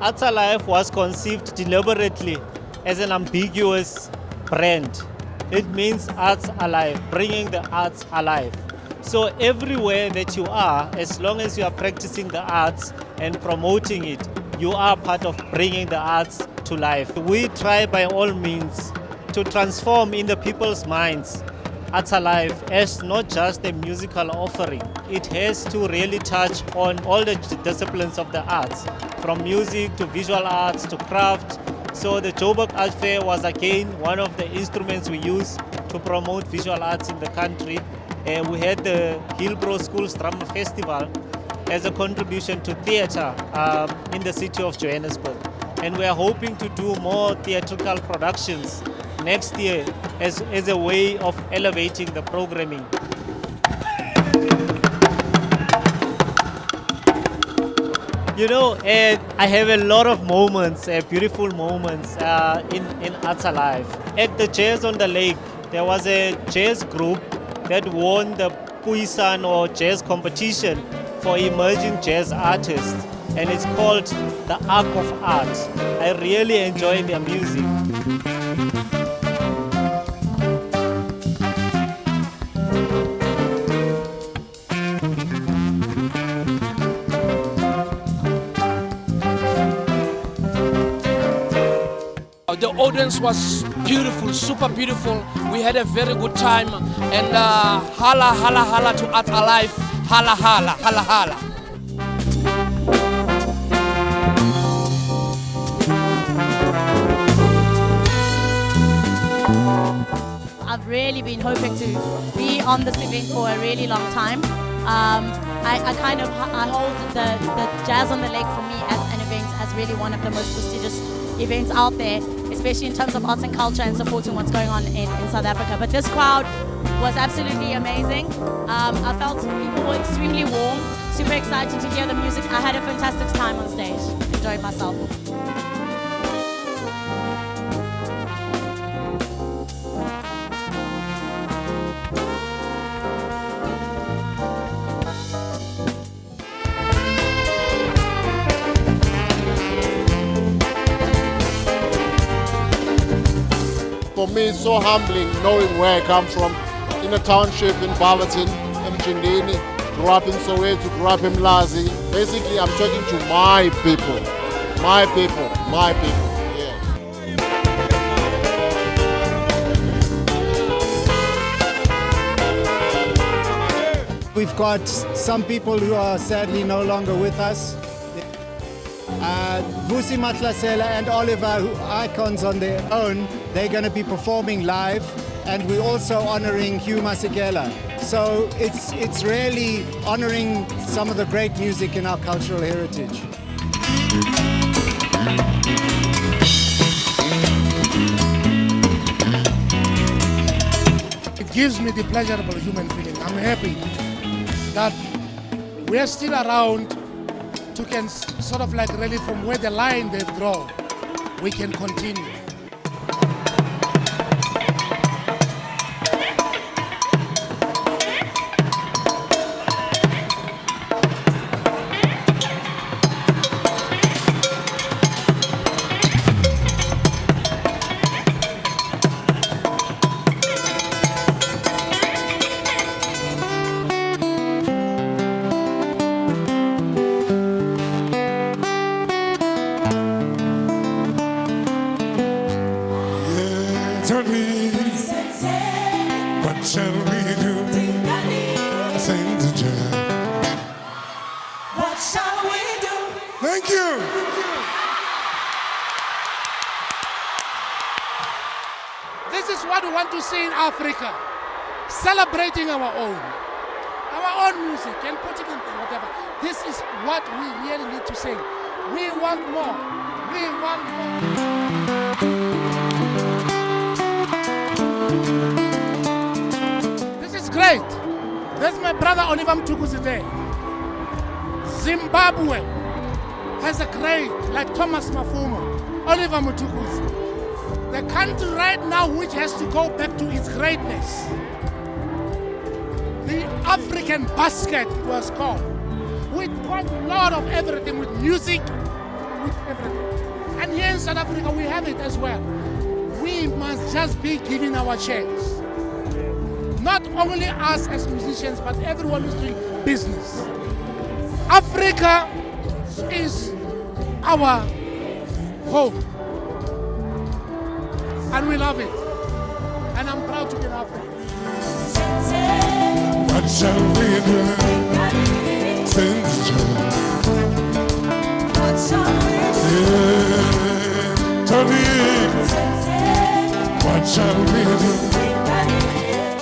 Arts Alive was conceived deliberately as an ambiguous brand. It means Arts Alive, bringing the arts alive. So everywhere that you are, as long as you are practicing the arts and promoting it, you are part of bringing the arts to life. We try by all means to transform in the people's minds Arts Alive as not just a musical offering. It has to really touch on all the disciplines of the arts, from music to visual arts to craft. So the Joburg Art Fair was again one of the instruments we use to promote visual arts in the country. We had the Hillbrow Schools Drama Festival as a contribution to theatre in the city of Johannesburg. And we are hoping to do more theatrical productions next year as a way of elevating the programming. You know, I have a lot of moments, beautiful moments in Arts Alive. At the Jazz on the Lake, there was a jazz group that won the Puisan or jazz competition for emerging jazz artists, and it's called the Arc of Art. I really enjoy their music. The audience was beautiful, super beautiful. We had a very good time. And hala, hala, hala to Arts Alive. Hala, hala, hala, hala. I've really been hoping to be on this event for a really long time. I hold the Jazz on the Lake for me as an event as really one of the most prestigious events out there, especially in terms of arts and culture and supporting what's going on in South Africa. But this crowd was absolutely amazing. I felt people were extremely warm, super excited to hear the music. I had a fantastic time on stage, enjoyed myself. For me, it's so humbling knowing where I come from, in a township in Barberton, Mjindini, grew up in Soweto, grew up in Mlazi. Basically, I'm talking to my people, my people, my people. Yeah. We've got some people who are sadly no longer with us. Vusi Matlasela and Oliver, who are icons on their own, they're going to be performing live, and we're also honoring Hugh Masekela. So it's really honoring some of the great music in our cultural heritage. It gives me the pleasurable human feeling. I'm happy that we're still around to can sort of like really from where the line they've drawn, we can continue. What shall we do? Sing to Jah. What shall we do? Thank you. This is what we want to see in Africa. Celebrating our own music and putting in whatever. This is what we really need to say. We want more. We want more. Great. There's my brother Oliver Mtukuzi there. Zimbabwe has a great, like Thomas Mafumo, Oliver Mtukuzi. The country right now which has to go back to its greatness. The African basket was called. We got a lot of everything with music, with everything. And here in South Africa, we have it as well. We must just be given our chance. Not only us as musicians, but everyone who's doing business. Africa is our home. And we love it. And I'm proud to be an African. What shall we do? Since what shall we do? What shall we do?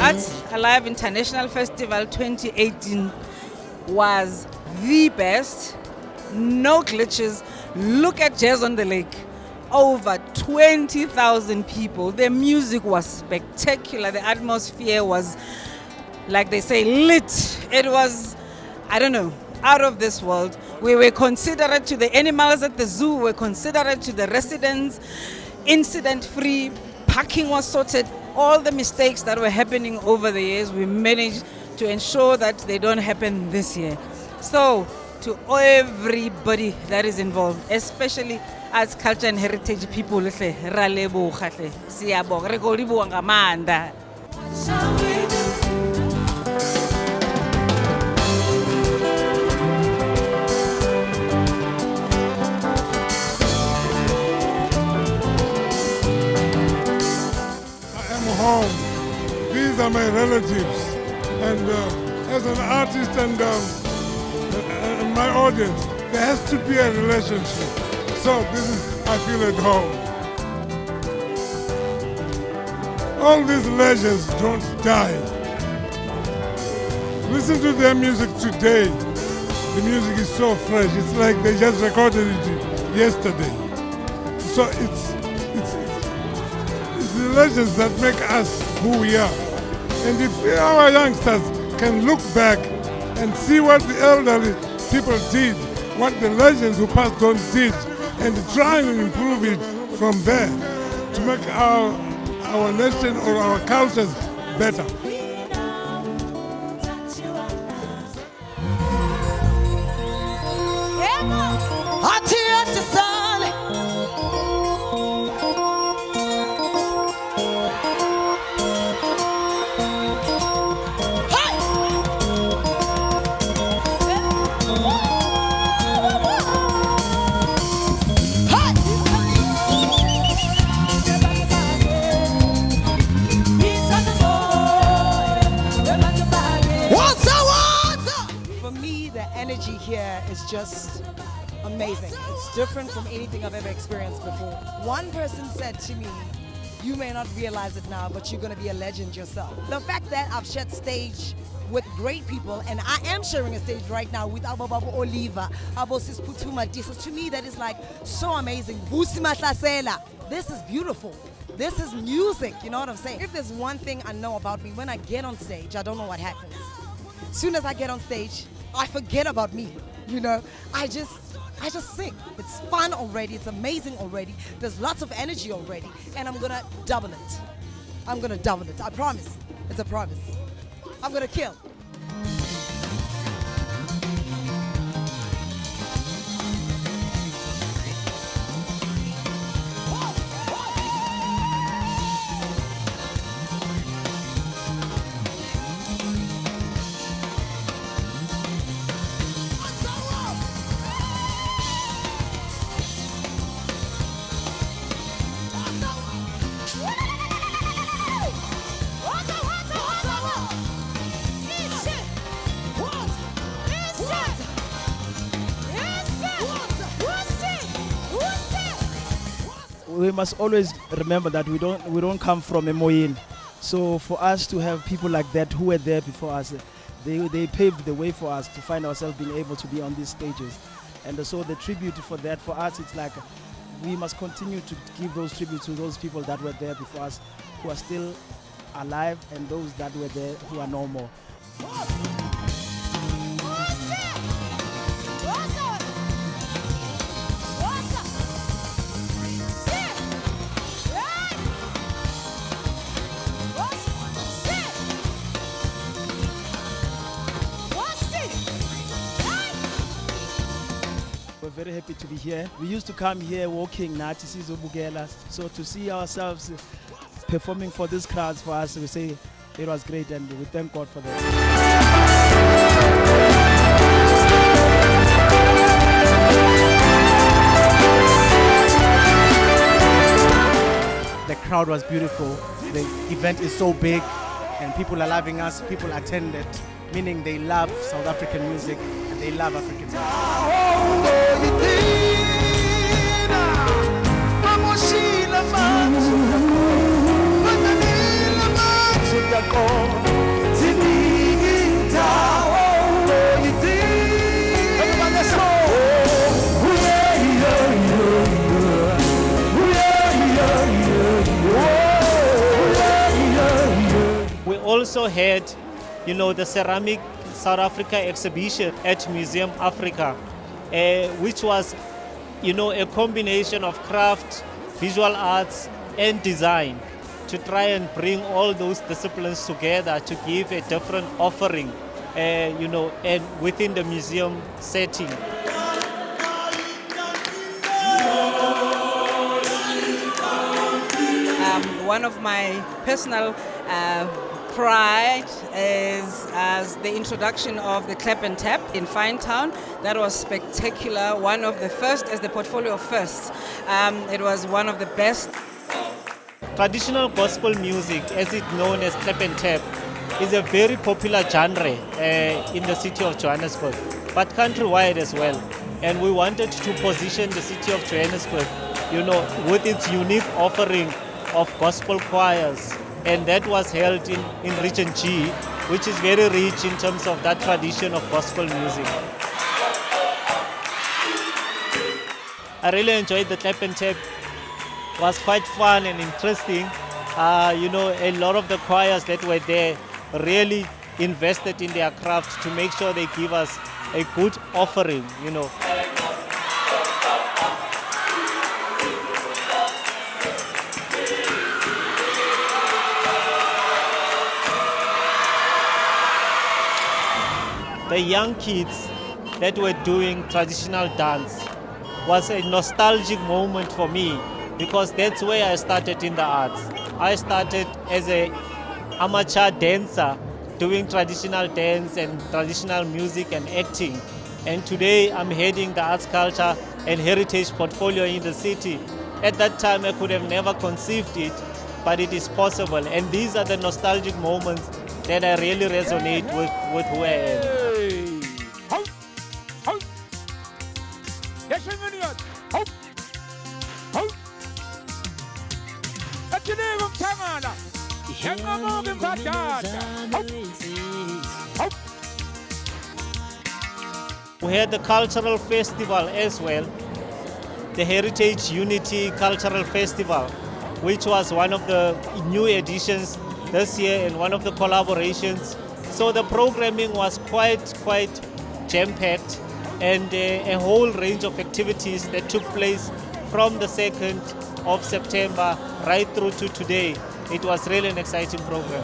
Arts Alive International Festival 2018 was the best. No glitches. Look at Jazz on the Lake. Over 20,000 people. The music was spectacular. The atmosphere was, like they say, lit. It was, I don't know, out of this world. We were considerate to the animals at the zoo. We were considerate to the residents. Incident-free. Parking was sorted. All the mistakes that were happening over the years, we managed to ensure that they don't happen this year. So, to everybody that is involved, especially as culture and heritage people, ra leboga hle. Siyabonga, re go leboga ngamandla. I am home. These are my relatives. And as an artist and my audience, there has to be a relationship. So this is, I feel at home. All these legends don't die. Listen to their music today. The music is so fresh. It's like they just recorded it yesterday. So it's the legends that make us who we are. And if our youngsters can look back and see what the elderly people did, what the legends who passed on did, and try and improve it from there to make our nation or our cultures better. Here is just amazing. It's different from anything I've ever experienced before. One person said to me, you may not realize it now, but you're going to be a legend yourself. The fact that I've shared stage with great people, and I am sharing a stage right now with Abobabo Oliver, Abosis Putuma Disos, to me that is like so amazing. This is beautiful. This is music, you know what I'm saying? If there's one thing I know about me, when I get on stage, I don't know what happens. As soon as I get on stage, I forget about me, you know. I just sing. It's fun already. It's amazing already. There's lots of energy already, and I'm gonna double it. I'm gonna double it. I promise. It's a promise. I'm gonna kill. We must always remember that we don't come from Emoyeni. So for us to have people like that who were there before us, they paved the way for us to find ourselves being able to be on these stages. And so the tribute for that, for us, it's like we must continue to give those tributes to those people that were there before us, who are still alive, and those that were there who are no more. We're very happy to be here. We used to come here walking, Nati Sizobugela. So to see ourselves performing for these crowds for us, we say it was great and we thank God for that. The crowd was beautiful. The event is so big and people are loving us. People attended, meaning they love South African music and they love African music. We also had, the Ceramic South Africa exhibition at Museum Africa, which was, a combination of craft, visual arts, and design to try and bring all those disciplines together to give a different offering, and within the museum setting. One of my personal pride is as the introduction of the Clap and Tap in Finetown. That was spectacular. One of the first, as the portfolio of firsts. It was one of the best. Traditional gospel music, as it's known as Clap and Tap, is a very popular genre in the city of Johannesburg, but countrywide as well. And we wanted to position the city of Johannesburg, with its unique offering of gospel choirs, and that was held in Region G, which is very rich in terms of that tradition of gospel music. I really enjoyed the Clap and Tap. It was quite fun and interesting. A lot of the choirs that were there really invested in their craft to make sure they give us a good offering, The young kids that were doing traditional dance was a nostalgic moment for me because that's where I started in the arts. I started as an amateur dancer doing traditional dance and traditional music and acting. And today I'm heading the arts, culture and heritage portfolio in the city. At that time I could have never conceived it, but it is possible. And these are the nostalgic moments that I really resonate with who I am. We had the cultural festival as well, the Heritage Unity Cultural Festival, which was one of the new editions this year and one of the collaborations. So the programming was quite jam-packed and a whole range of activities that took place from the 2nd of September right through to today. It was really an exciting program.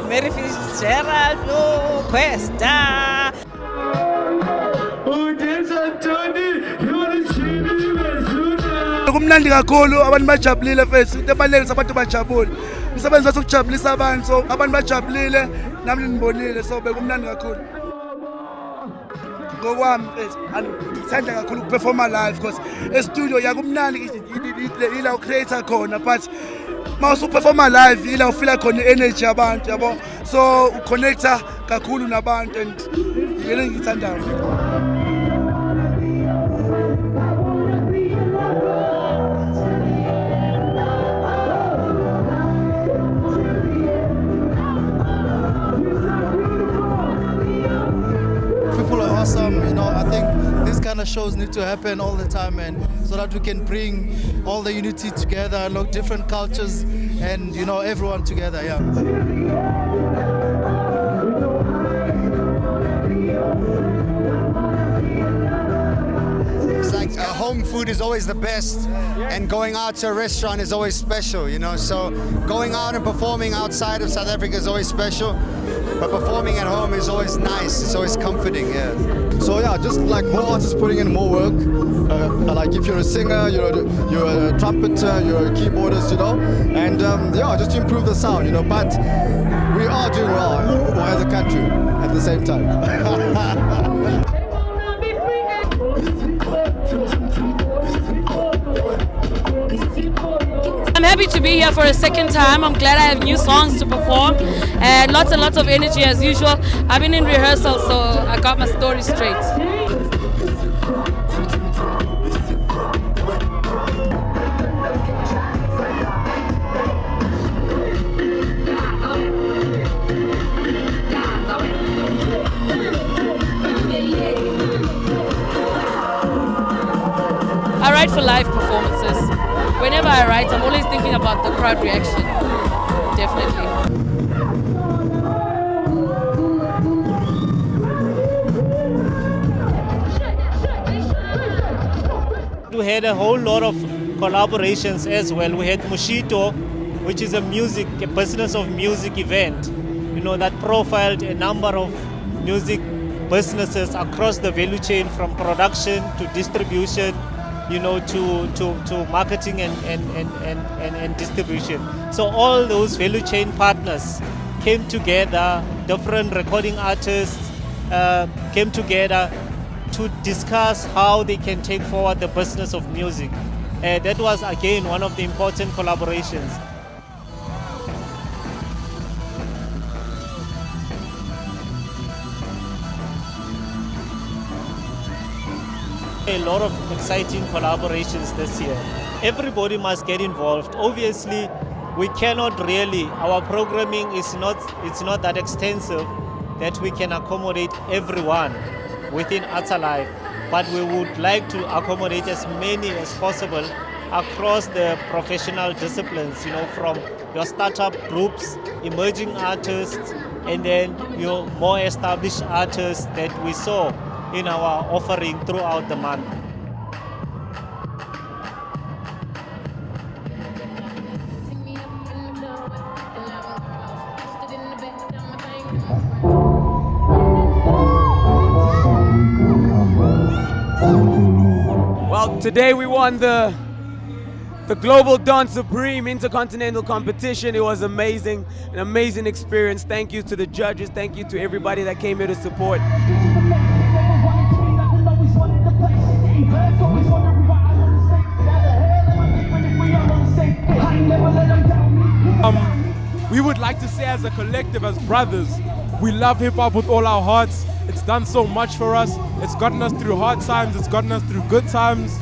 Mary Fitzgerald, questa. Kumnandi kakhulu, abantu bajabulile mfethu. Into ebalulekile abantu bajabule. Umsebenzi wathi ukujabulisa abantu, so abantu bajabulile, nami nibonile, so bekumnandi kakhulu. Ngokwami mfethu, ngithanda kakhulu ukuperforma live because e-studio yakumnandi ila ucreator khona, but mawusu performa live ila ufila khona energy yabantu, yabo. So uconnecta kakhulu nabantu and yile ngithandayo. Awesome, I think these kind of shows need to happen all the time, and so that we can bring all the unity together, different cultures, and everyone together. Yeah. It's like a whole home food is always the best, and going out to a restaurant is always special, you know. So going out and performing outside of South Africa is always special, but performing at home is always nice. It's always comforting, yeah. So yeah, just like more artists putting in more work. Like if you're a singer, you're a trumpeter, you're a keyboardist, you know, and yeah, just to improve the sound, you know. But we are doing well as a country at the same time. I'm happy to be here for a second time. I'm glad I have new songs to perform and lots of energy as usual. I've been in rehearsal, so I got my story straight. I write for live performances. Whenever I write, I'm always thinking about the crowd reaction. Definitely. We had a whole lot of collaborations as well. We had Mushito, which is a business of music event, you know, that profiled a number of music businesses across the value chain, from production to distribution, you know, to marketing and distribution. So all those value chain partners came together, different recording artists came together to discuss how they can take forward the business of music. That was again one of the important collaborations. A lot of exciting collaborations this year. Everybody must get involved. Obviously, we cannot really, our programming is not that extensive that we can accommodate everyone within Arts Alive, but we would like to accommodate as many as possible across the professional disciplines, you know, from your startup groups, emerging artists, and then your more established artists that we saw in our offering throughout the month. Well, today we won the Global Dance Supreme Intercontinental Competition. It was amazing, an amazing experience. Thank you to the judges. Thank you to everybody that came here to support. We would like to say, as a collective, as brothers, we love hip-hop with all our hearts. It's done so much for us. It's gotten us through hard times. It's gotten us through good times.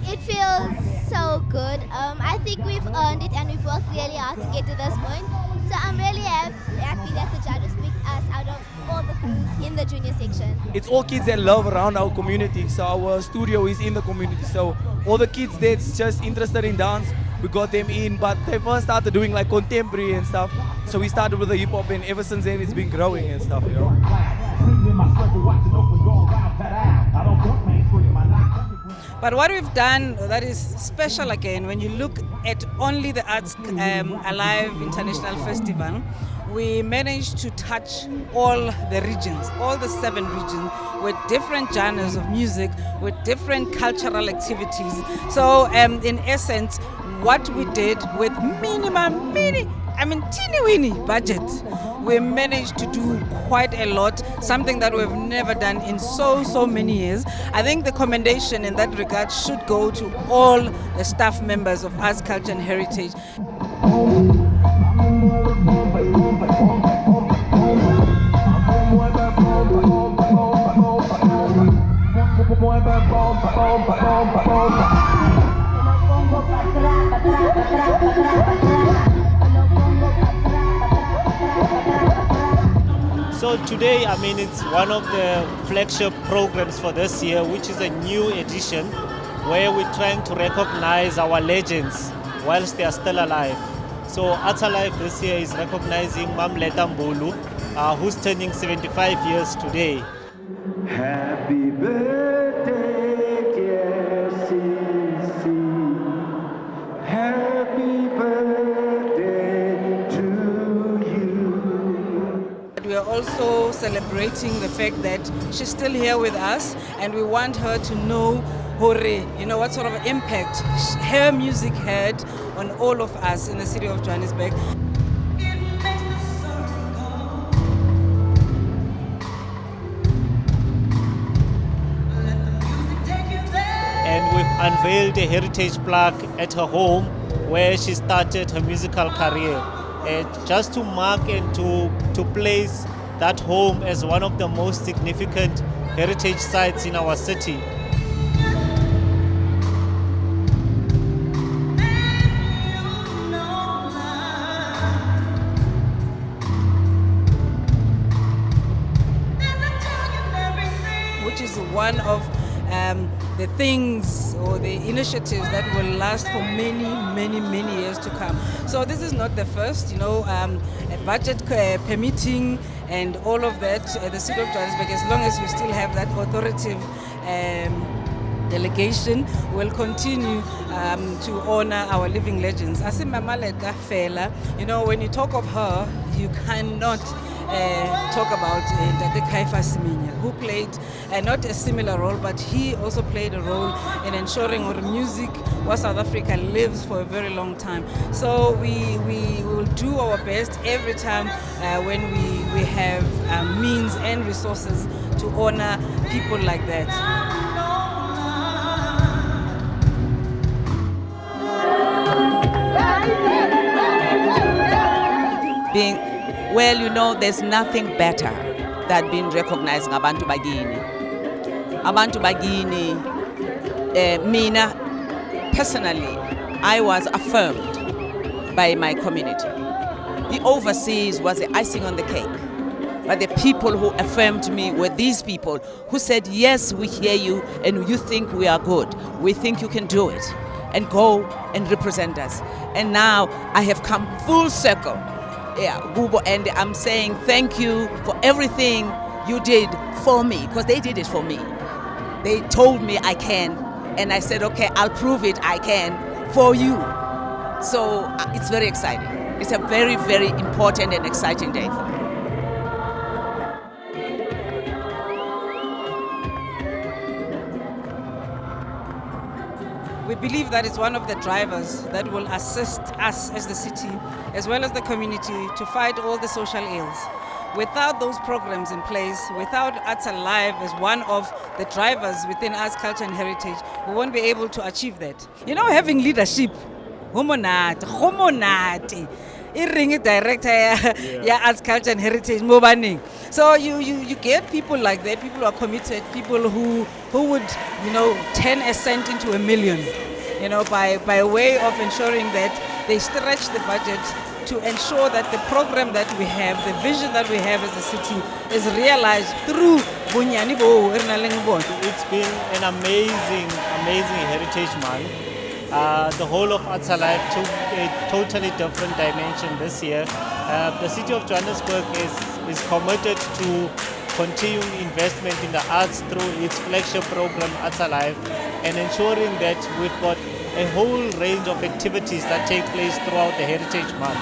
It feels so good. I think we've earned it and we've worked really hard to get to this point. So I'm really happy that the judges picked us out of all the crews in the junior section. It's all kids that love around our community. So our studio is in the community. So all the kids that's just interested in dance, we got them in. But they first started doing like contemporary and stuff. So we started with the hip hop, and ever since then it's been growing and stuff, you know. But what we've done that is special again, when you look at only the Arts Alive International Festival, we managed to touch all the regions, all the 7 regions, with different genres of music, with different cultural activities. So in essence, what we did with teeny-weeny budget, we managed to do quite a lot, something that we've never done in so many years. I think the commendation in that regard should go to all the staff members of Arts, Culture and Heritage. So today, I mean, it's one of the flagship programs for this year, which is a new edition where we're trying to recognize our legends whilst they are still alive. So Arts Alive this year is recognizing Mamleta Mbulu, who's turning 75 years today. Happy birthday, dear Sissy. Happy birthday to you. We are also celebrating the fact that she's still here with us, and we want her to know what sort of impact her music had on all of us in the city of Johannesburg. And we've unveiled a heritage plaque at her home where she started her musical career. Just to mark and to place that home as one of the most significant heritage sites in our city. Which is one of the things or the initiatives that will last for many, many, many years to come. So this is not the first, a budget permitting and all of that. The city of Johannesburg, as long as we still have that authoritative delegation, will continue to honor our living legends. As Mamleta Fela, when you talk of her, you cannot talk about Ntate Caiphus Semenya, who played not a similar role, but he also played a role in ensuring our music of South Africa lives for a very long time. So we will do our best every time when we have means and resources to honor people like that. There's nothing better than being recognized ngabantu bagini. Abantu bagini, mina personally, I was affirmed by my community. The overseas was the icing on the cake, but the people who affirmed me were these people who said, yes, we hear you and you think we are good. We think you can do it, and go and represent us. And now I have come full circle. Gubo, and I'm saying thank you for everything you did for me, because they did it for me. They told me I can, and I said, okay, I'll prove it, I can, for you. So it's very exciting. It's a very, very important and exciting day for me. We believe that it's one of the drivers that will assist us as the city, as well as the community, to fight all the social ills. Without those programs in place, without Arts Alive as one of the drivers within arts, culture and heritage, we won't be able to achieve that. Having leadership, homonate. I-ring director yeah, arts, culture and heritage, Mobani. So you get people like that, people who are committed, people who would, turn a cent into a million, by way of ensuring that they stretch the budget to ensure that the program that we have, the vision that we have as a city is realized through Bunyani Bo. It's been an amazing heritage month. The whole of Arts Alive took a totally different dimension this year. The city of Johannesburg is committed to continuing investment in the arts through its flagship program Arts Alive, and ensuring that we've got a whole range of activities that take place throughout the Heritage Month.